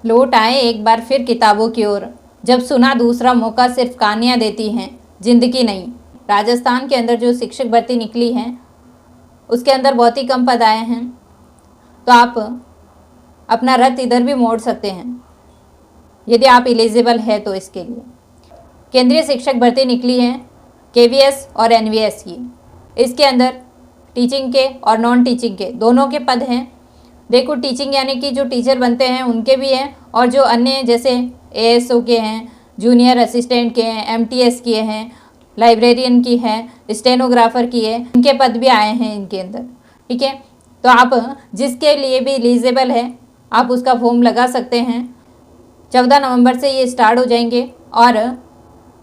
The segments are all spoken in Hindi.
लौट आए एक बार फिर किताबों की ओर, जब सुना दूसरा मौका सिर्फ कहानियाँ देती हैं, जिंदगी नहीं। राजस्थान के अंदर जो शिक्षक भर्ती निकली है उसके अंदर बहुत ही कम पद आए हैं, तो आप अपना रथ इधर भी मोड़ सकते हैं यदि आप एलिजिबल है तो। इसके लिए केंद्रीय शिक्षक भर्ती निकली है केवीएस और एनवीएस की। इसके अंदर टीचिंग के और नॉन टीचिंग के दोनों के पद हैं। देखो, टीचिंग यानी कि जो टीचर बनते हैं उनके भी हैं, और जो अन्य जैसे एएसओ के हैं, जूनियर असिस्टेंट के हैं, एमटीएस किए हैं, लाइब्रेरियन की है, स्टेनोग्राफर की है, इनके पद भी आए हैं इनके अंदर। ठीक है, तो आप जिसके लिए भी एलिजिबल है आप उसका फॉर्म लगा सकते हैं। 14 नवंबर से ये स्टार्ट हो जाएंगे और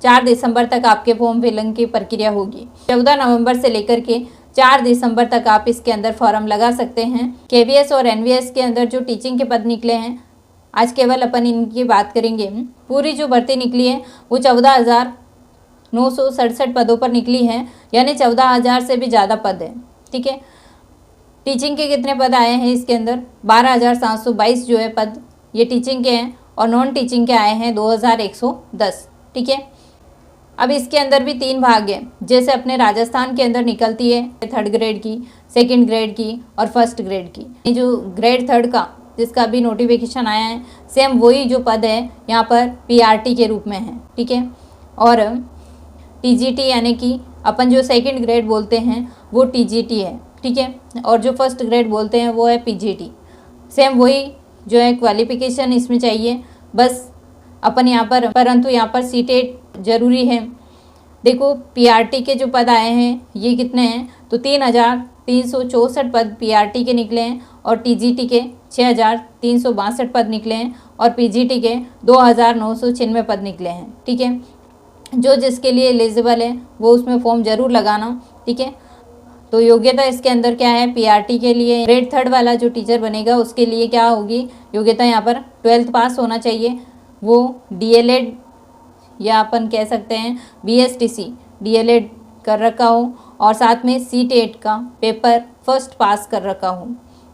4 दिसंबर तक आपके फॉर्म फिलिंग की प्रक्रिया होगी। 14 नवंबर से लेकर के 4 दिसंबर तक आप इसके अंदर फॉर्म लगा सकते हैं। केवीएस और एनवीएस के अंदर जो टीचिंग के पद निकले हैं, आज केवल अपन इनकी बात करेंगे। पूरी जो भर्ती निकली है वो 14,967 पदों पर निकली है, यानी 14,000 से भी ज़्यादा पद है। ठीक है, टीचिंग के कितने पद आए हैं इसके अंदर? 12,722 जो है पद ये टीचिंग के हैं, और नॉन टीचिंग के आए हैं 2,110। ठीक है, अब इसके अंदर भी 3 भाग हैं, जैसे अपने राजस्थान के अंदर निकलती है 3rd ग्रेड की, 2nd ग्रेड की और 1st ग्रेड की। ये जो ग्रेड 3rd का जिसका भी नोटिफिकेशन आया है, सेम वही जो पद है यहाँ पर पीआरटी के रूप में है। ठीक है, और टीजीटी यानी कि अपन जो 2nd ग्रेड बोलते हैं वो टीजीटी है। ठीक है, और जो 1st ग्रेड बोलते हैं वो है पीजीटी। सेम वही जो है क्वालिफिकेशन इसमें चाहिए, बस अपन यहाँ पर, परंतु यहाँ पर सीटेट जरूरी है। देखो, पीआरटी के जो पद आए हैं ये कितने हैं, तो 3,364 पद पीआरटी के निकले हैं, और टीजीटी के 6,362 पद निकले हैं, और पीजीटी के 2,996 पद निकले हैं। ठीक है, जो जिसके लिए एलिजिबल है वो उसमें फॉर्म जरूर लगाना। ठीक है, तो योग्यता इसके अंदर क्या है? पीआरटी के लिए ग्रेड 3rd वाला जो टीचर बनेगा उसके लिए क्या होगी योग्यता? यहाँ पर 12th पास होना चाहिए, वो डीएलएड या अपन कह सकते हैं बीएसटीसी डीएलएड कर रखा हो, और साथ में सीटेट का पेपर फर्स्ट पास कर रखा हो।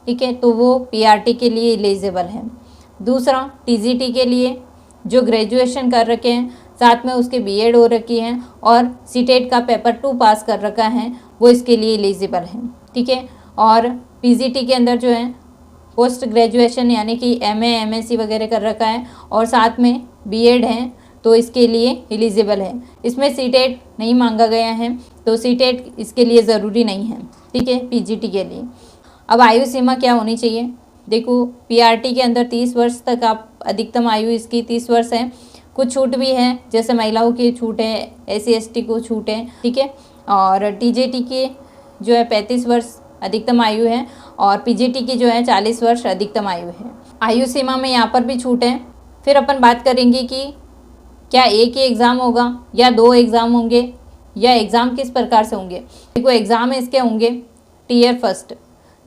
ठीक है, तो वो पीआरटी के लिए एलिजिबल है। दूसरा, टीजीटी के लिए जो ग्रेजुएशन कर रखे हैं, साथ में उसके बीएड हो रखी है और सीटेट का पेपर 2 पास कर रखा है, वो इसके लिए एलिजिबल है। ठीक है, और पीजीटी के अंदर जो है पोस्ट ग्रेजुएशन यानी कि एमए एमएससी वगैरह कर रखा है, और साथ में बीएड है, तो इसके लिए एलिजिबल है। इसमें सीटेट नहीं मांगा गया है, तो सीटेट इसके लिए ज़रूरी नहीं है। ठीक है, पीजीटी के लिए। अब आयु सीमा क्या होनी चाहिए? देखो, पीआरटी के अंदर 30 वर्ष तक आप, अधिकतम आयु इसकी 30 वर्ष है। कुछ छूट भी है, जैसे महिलाओं की छूट है, एससी एसटी को छूट है। ठीक है, और टीजीटी की जो है 35 वर्ष अधिकतम आयु है, और पीजीटी की जो है 40 वर्ष अधिकतम आयु है। आयु सीमा में यहाँ पर भी छूट है। फिर अपन बात करेंगे कि क्या एक ही एग्ज़ाम होगा या 2 एग्ज़ाम होंगे, या एग्ज़ाम किस प्रकार से होंगे? देखो, एग्ज़ाम इसके होंगे टियर 1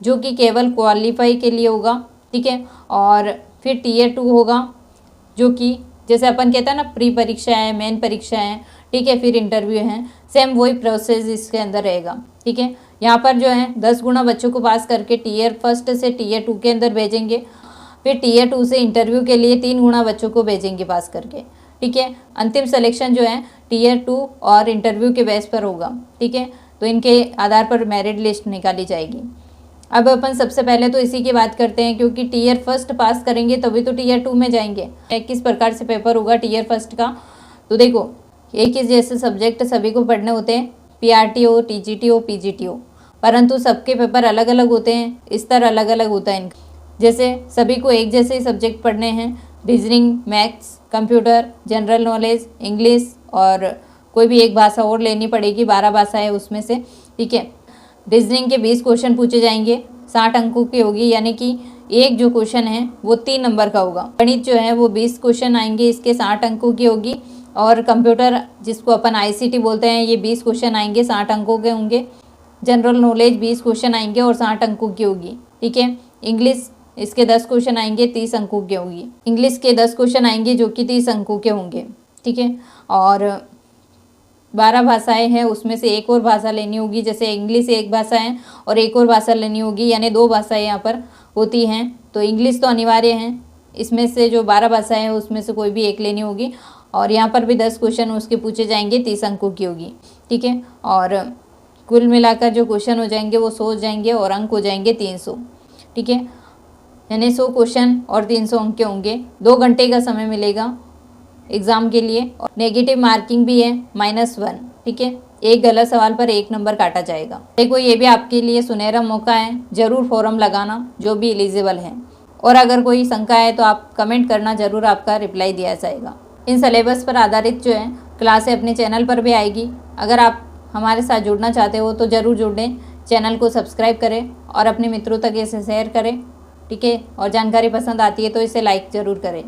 जो कि केवल क्वालिफाई के लिए होगा। ठीक है, और फिर टियर 2 होगा जो कि जैसे अपन कहते हैं ना, प्री परीक्षा है, मेन परीक्षा है। ठीक है, फिर इंटरव्यू है, सेम वही प्रोसेस इसके अंदर रहेगा। ठीक है, यहाँ पर जो है 10 गुना बच्चों को पास करके टियर 1 से टियर 2 के अंदर भेजेंगे, फिर टियर 2 से इंटरव्यू के लिए 3 गुना बच्चों को भेजेंगे पास करके। ठीक है, अंतिम सिलेक्शन जो है टियर 2 और इंटरव्यू के बेस पर होगा। ठीक है, तो इनके आधार पर मेरिट लिस्ट निकाली जाएगी। अब अपन सबसे पहले तो इसी की बात करते हैं, क्योंकि टियर 1 पास करेंगे तभी तो टियर 2 में जाएंगे। किस प्रकार से पेपर होगा टियर 1 का? तो देखो, एक ही जैसे सब्जेक्ट सभी को पढ़ने होते हैं, पीआरटी हो, टीजीटी हो, पीजीटी हो, परंतु सबके पेपर अलग अलग होते हैं, स्तर अलग अलग होता है इनका। जैसे सभी को एक जैसे ही सब्जेक्ट पढ़ने हैं, reasoning, maths, computer, general knowledge, English, और कोई भी एक भाषा और लेनी पड़ेगी, 12 भाषा है उसमें से। ठीक है, रीजनिंग के 20 क्वेश्चन पूछे जाएंगे, 60 अंकों की होगी, यानी कि एक जो क्वेश्चन है वो 3 नंबर का होगा। गणित जो है वो 20 क्वेश्चन आएंगे, इसके 60 अंकों की होगी, और कंप्यूटर जिसको अपन आईसीटी बोलते हैं, ये 20 क्वेश्चन आएंगे, 60 अंकों के होंगे। जनरल नॉलेज 20 क्वेश्चन आएंगे और 60 अंकों की होगी। ठीक है, इंग्लिश इसके 10 क्वेश्चन आएंगे, 30 अंकों के होंगी। इंग्लिश के 10 क्वेश्चन आएंगे जो कि 30 अंकों के होंगे। ठीक है, और 12 भाषाएं हैं, उसमें से एक और भाषा लेनी होगी, जैसे इंग्लिश एक भाषा है और एक और भाषा लेनी होगी, यानी 2 भाषाएं यहाँ पर होती हैं। तो इंग्लिश तो अनिवार्य है, इसमें से जो 12 भाषाएं हैं उसमें से कोई भी एक लेनी होगी। और यहाँ पर भी 10 क्वेश्चन उसके पूछे जाएंगे, 30 अंकों की होगी, ठीक है। और कुल मिलाकर जो क्वेश्चन हो जाएंगे वो 100 हो जाएंगे और अंक हो जाएंगे 300, ठीक है। यानी 100 क्वेश्चन और 300 अंक के होंगे। 2 घंटे का समय मिलेगा एग्ज़ाम के लिए। और नेगेटिव मार्किंग भी है -1, ठीक है। एक गलत सवाल पर 1 नंबर काटा जाएगा। देखो ये भी आपके लिए सुनहरा मौका है, ज़रूर फॉर्म लगाना जो भी एलिजिबल है। और अगर कोई शंका है तो आप कमेंट करना, ज़रूर आपका रिप्लाई दिया जाएगा। इन सिलेबस पर आधारित जो है क्लासें अपने चैनल पर भी आएगी। अगर आप हमारे साथ जुड़ना चाहते हो तो ज़रूर जुड़ें, चैनल को सब्सक्राइब करें और अपने मित्रों तक इसे शेयर करें, ठीक है। और जानकारी पसंद आती है तो इसे लाइक ज़रूर करें।